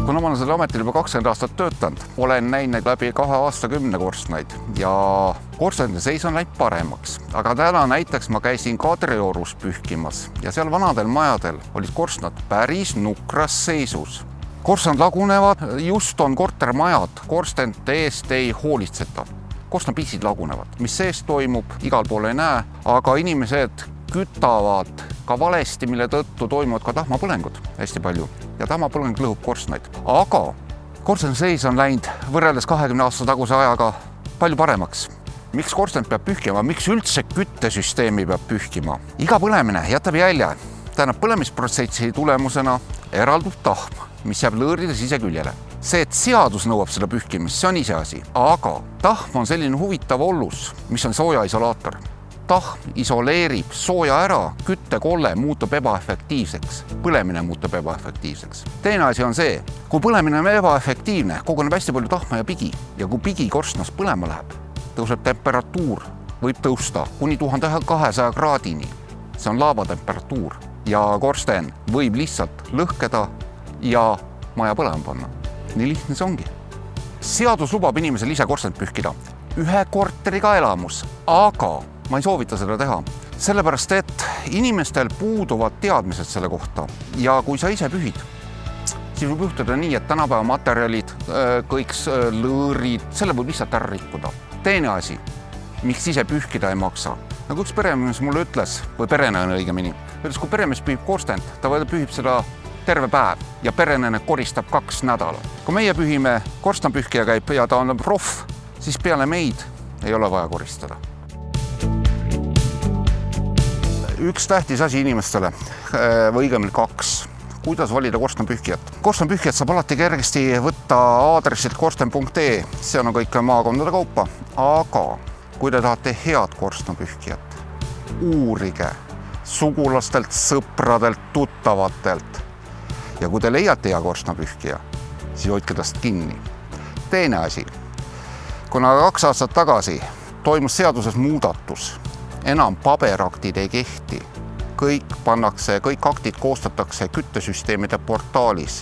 Kuna ma olen selle ametil juba 20 aastat töötanud, olen näinud läbi 2 aastakümne korstnaid ja korstnate seis on läinud paremaks. Aga täna näiteks ma käisin Kadriorus pühkimas ja seal vanadel majadel olid korstnad päris nukras seisus. Korstnad lagunevad, just on kortermajad, korstnate eest ei hoolitseta. Korstnapiisid lagunevad, mis sees toimub, igal pool ei näe, aga inimesed kütavad ka valesti, mille tõttu toimuvad ka tahmapõlengud hästi palju ja tahmapõleng lõhub korstnaid. Aga korstnate seis on läinud võrreldes 20 aasta taguse ajaga palju paremaks. Miks korstnat peab pühkima? Miks üldse küttesüsteemi peab pühkima? Iga põlemine jätab jälje. Tähendab, põlemisprotsessi tulemusena eraldub tahm, mis jääb lõõride siseküljele. See, et seadus nõuab seda pühkimist, see on ise asi. Aga tahm on selline huvitav ollus, mis on sooja isolaator. Tahm isoleerib sooja ära, küttekolle muutub ebaefektiivseks, põlemine muutub ebaefektiivseks. Teine asi on see, kui põlemine on ebaefektiivne, koguneb hästi palju tahma ja pigi ja kui pigi korstnas põlema läheb, tõuseb temperatuur, võib tõusta kuni 1200 kraadini. See on laavatemperatuur ja korsten võib lihtsalt lõhkeda ja maja põlema panna. Nii lihtne see ongi. Seadus lubab inimesel ise korstnat pühkida, 1 korteriga elamus, aga ma ei soovita seda teha, sellepärast et inimestel puuduvad teadmised selle kohta ja kui sa ise pühid, siis võib juhtuda nii, et tänapäeva materjalid, kõik lõõrid, selle võib lihtsalt ära rikkuda. Teine asi, miks ise pühkida ei maksa. Nagu üks peremees mulle ütles, või perenene õigemini, ütles, kui peremees pühib korstent, ta pühib seda terve päev ja perenene koristab 2 nädalat. Kui meie pühime, korstnapühkija käib ja ta on proff, siis peale meid ei ole vaja koristada. Üks tähtis asi inimestele, või õigemini 2. Kuidas valida korstnapühkijat? Korstnapühkijat saab alati kergesti võtta aadressilt korsten.ee, see on kõik maakondade kaupa. Aga kui te tahate head korstnapühkijat, uurige sugulastelt, sõpradelt, tuttavatelt. Ja kui te leiate hea korstnapühkija, siis hoidke tast kinni. Teine asi, kuna 2 aastat tagasi toimus seaduses muudatus, enam paberaktid ei kehti. Kõik aktid koostatakse küttesüsteemide portaalis,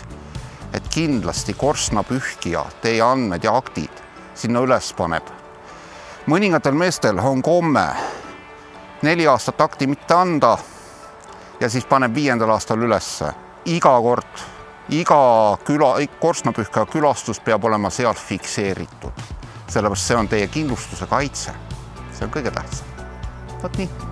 et kindlasti korstnapühkija teie andmed ja aktid sinna üles paneb. Mõningatel meestel on komme 4 aastat akti mitte anda ja siis paneb 5. aastal ülesse. Iga kord, iga korstnapühkija külastus peab olema seal fikseeritud. Sellepärast see on teie kindlustuse kaitse. See on kõige tähtsam. Võt nii.